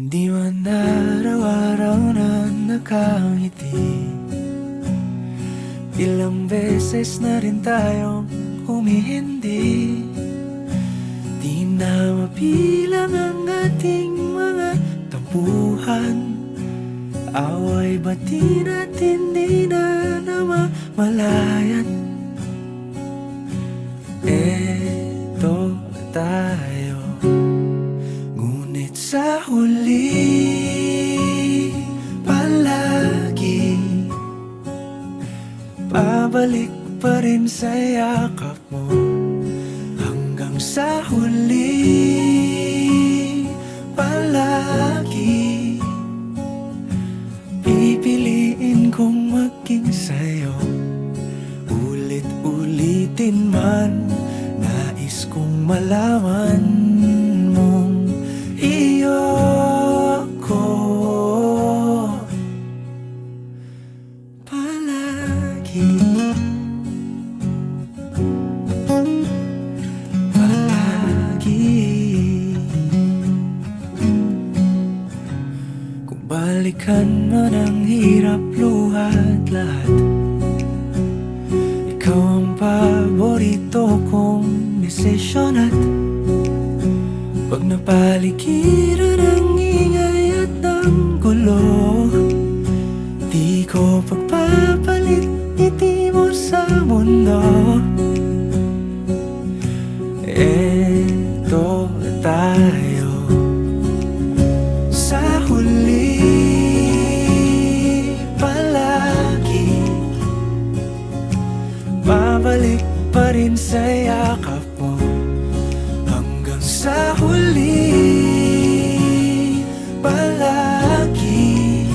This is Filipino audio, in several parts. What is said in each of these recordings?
Hindi man araw-araw na nakangiti. Ilang beses na rin tayong humihindi. Di na mabilang ang ating mga tampuhan. Away bati natin di na namamalayan. Eto tayo, ngunit sa huli palagi pabalik pa rin sa yakap mo. Hanggang sa huli palagi pipiliin kong maging sa'yo. Ulit-ulitin man, nais kong malaman mong iyo ako palagi. Kung balikan man ang hirap, luhat lahat, ikaw ang paborito kong desisyon. At pag napaligiran ang ingay at ang gulo, di ko pagpapalit ngiti mo sa mundo. Eto tayo, sa huli palagi babalik pa rin sa yakap mo. Hanggang sa huli palagi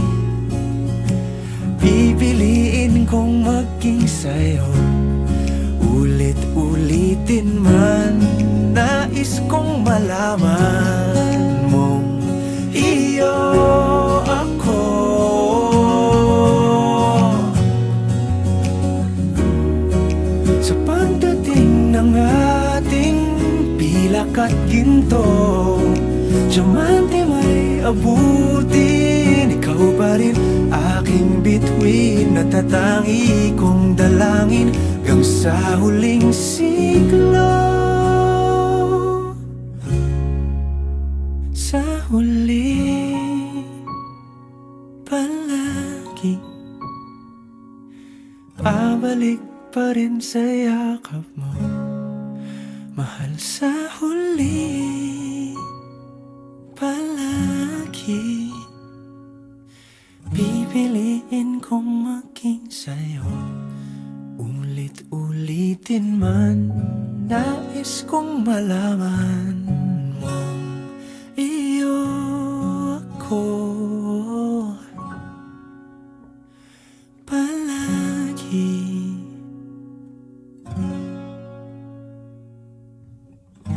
pipiliin kong maging sa'yo. Ulit-ulitin man, nais kong malaman mong iyo ako. Sa pagdating ng ating pilak at ginto, diamante may abutin, ikaw pa rin aking bituin. Natatangi kong dalangin hanggang sa huling siglo. Sa huli palagi pabalik pa rin sa yakap mo, mahal. Sa huli palagi pipiliin kong maging sa'yo. Ulit-ulitin man, nais kong malaman